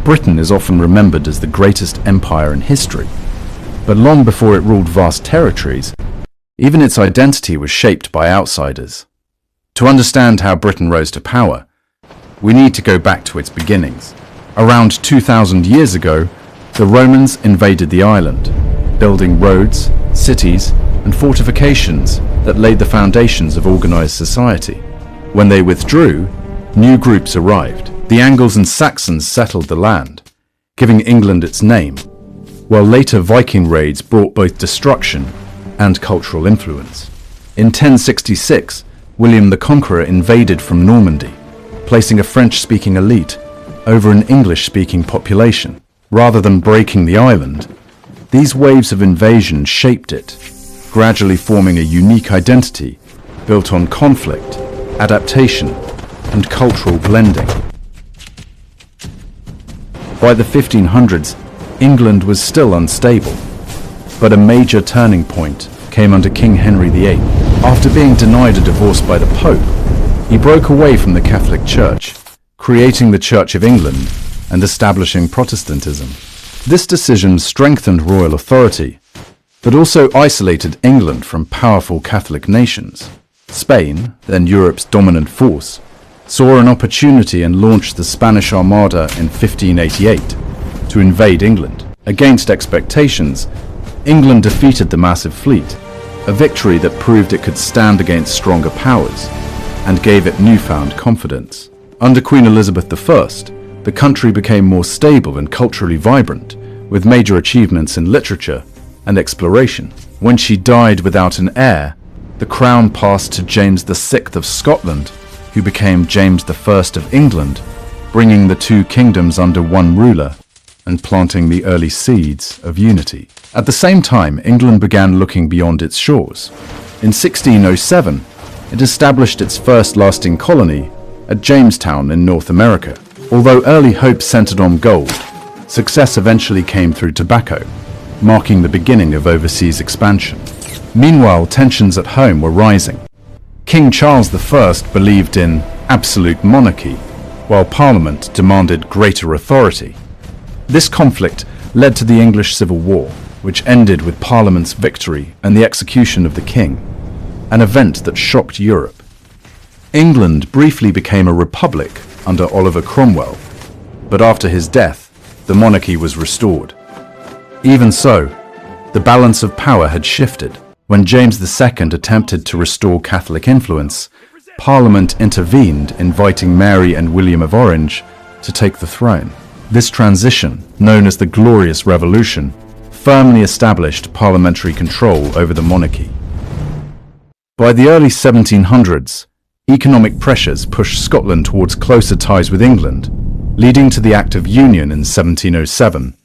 Britain is often remembered as the greatest empire in history, but long before it ruled vast territories, even its identity was shaped by outsiders. To understand how Britain rose to power, we need to go back to its beginnings. Around 2,000 years ago, the Romans invaded the island, building roads, cities, and fortifications that laid the foundations of organized society. When they withdrew, new groups arrived. The Angles and Saxons settled the land, giving England its name, while later Viking raids brought both destruction and cultural influence. In 1066, William the Conqueror invaded from Normandy, placing a French-speaking elite over an English-speaking population. Rather than breaking the island, these waves of invasion shaped it, gradually forming a unique identity built on conflict, adaptation, and cultural blending. By the 1500s, England was still unstable, but a major turning point came under King Henry VIII. After being denied a divorce by the Pope, he broke away from the Catholic Church, creating the Church of England and establishing Protestantism. This decision strengthened royal authority, but also isolated England from powerful Catholic nations. Spain, then Europe's dominant force, saw an opportunity and launched the Spanish Armada in 1588 to invade England. Against expectations, England defeated the massive fleet, a victory that proved it could stand against stronger powers and gave it newfound confidence. Under Queen Elizabeth I, the country became more stable and culturally vibrant, with major achievements in literature and exploration. When she died without an heir, the crown passed to James VI of Scotland, who became James I of England, bringing the two kingdoms under one ruler and planting the early seeds of unity. At the same time, England began looking beyond its shores. In 1607, it established its first lasting colony at Jamestown in North America. Although early hopes centered on gold, success eventually came through tobacco, marking the beginning of overseas expansion. Meanwhile, tensions at home were rising. King Charles I believed in absolute monarchy, while Parliament demanded greater authority. This conflict led to the English Civil War, which ended with Parliament's victory and the execution of the king, an event that shocked Europe. England briefly became a republic under Oliver Cromwell, but after his death, the monarchy was restored. Even so, the balance of power had shifted. When James II attempted to restore Catholic influence, Parliament intervened, inviting Mary and William of Orange to take the throne. This transition, known as the Glorious Revolution, firmly established parliamentary control over the monarchy. By the early 1700s, economic pressures pushed Scotland towards closer ties with England, leading to the Act of Union in 1707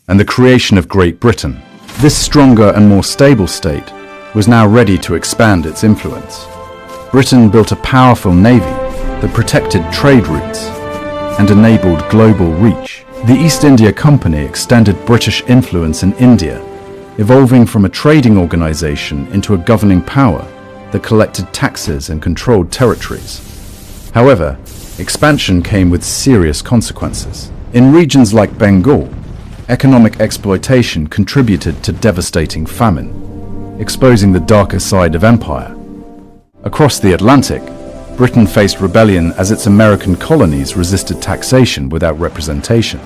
and the creation of Great Britain. This stronger and more stable state was now ready to expand its influence. Britain built a powerful navy that protected trade routes and enabled global reach. The East India Company extended British influence in India, evolving from a trading organization into a governing power that collected taxes and controlled territories. However, expansion came with serious consequences. In regions like Bengal, economic exploitation contributed to devastating famine, exposing the darker side of empire. Across the Atlantic, Britain faced rebellion as its American colonies resisted taxation without representation.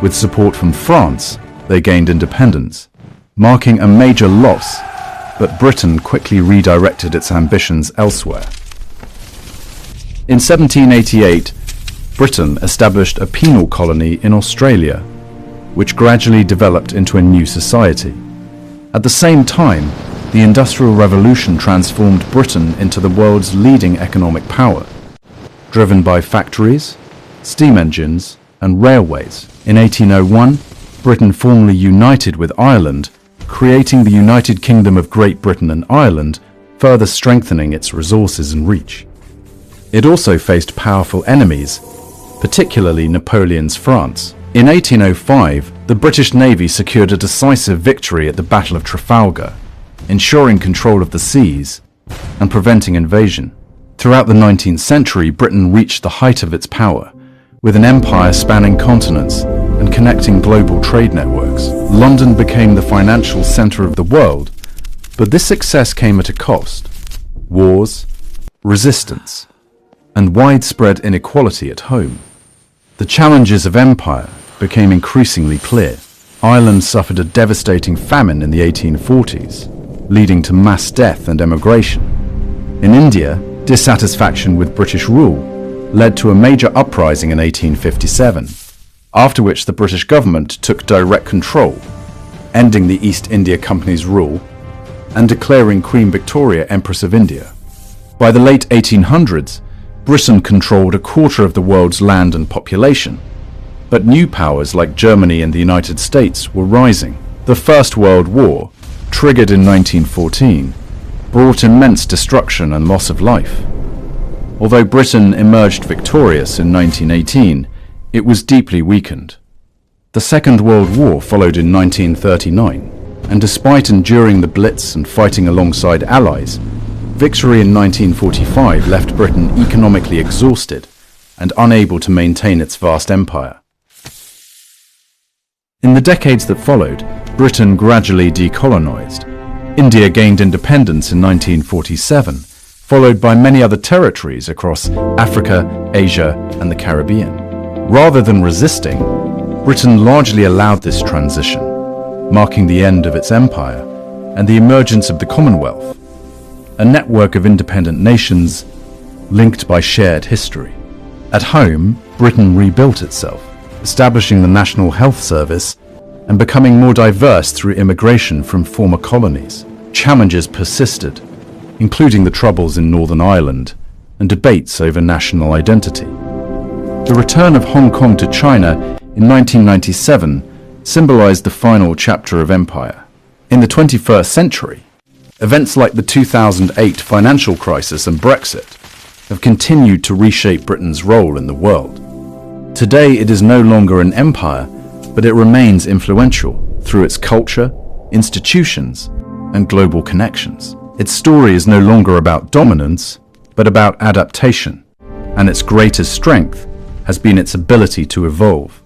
With support from France, they gained independence, marking a major loss, but Britain quickly redirected its ambitions elsewhere. In 1788, Britain established a penal colony in Australia, which gradually developed into a new society. At the same time, the Industrial Revolution transformed Britain into the world's leading economic power, driven by factories, steam engines, and railways. In 1801, Britain formally united with Ireland, creating the United Kingdom of Great Britain and Ireland, further strengthening its resources and reach. It also faced powerful enemies, particularly Napoleon's France. In 1805, the British Navy secured a decisive victory at the Battle of Trafalgar, ensuring control of the seas and preventing invasion. Throughout the 19th century, Britain reached the height of its power, with an empire spanning continents and connecting global trade networks. London became the financial center of the world, but this success came at a cost: wars, resistance, and widespread inequality at home. The challenges of empire became increasingly clear. Ireland suffered a devastating famine in the 1840s, leading to mass death and emigration. In India, dissatisfaction with British rule led to a major uprising in 1857, after which the British government took direct control, ending the East India Company's rule and declaring Queen Victoria Empress of India. By the late 1800s, Britain controlled a quarter of the world's land and population, but new powers like Germany and the United States were rising. The First World War, triggered in 1914, brought immense destruction and loss of life. Although Britain emerged victorious in 1918, it was deeply weakened. The Second World War followed in 1939, and despite enduring the Blitz and fighting alongside allies, victory in 1945 left Britain economically exhausted and unable to maintain its vast empire. In the decades that followed, Britain gradually decolonized. India gained independence in 1947, followed by many other territories across Africa, Asia, and the Caribbean. Rather than resisting, Britain largely allowed this transition, marking the end of its empire and the emergence of the Commonwealth, a network of independent nations linked by shared history. At home, Britain rebuilt itself, establishing the National Health Service and becoming more diverse through immigration from former colonies. Challenges persisted, including the troubles in Northern Ireland and debates over national identity. The return of Hong Kong to China in 1997 symbolized the final chapter of empire. In the 21st century, events like the 2008 financial crisis and Brexit have continued to reshape Britain's role in the world. Today it is no longer an empire, but it remains influential through its culture, institutions, and global connections. Its story is no longer about dominance, but about adaptation, and its greatest strength has been its ability to evolve.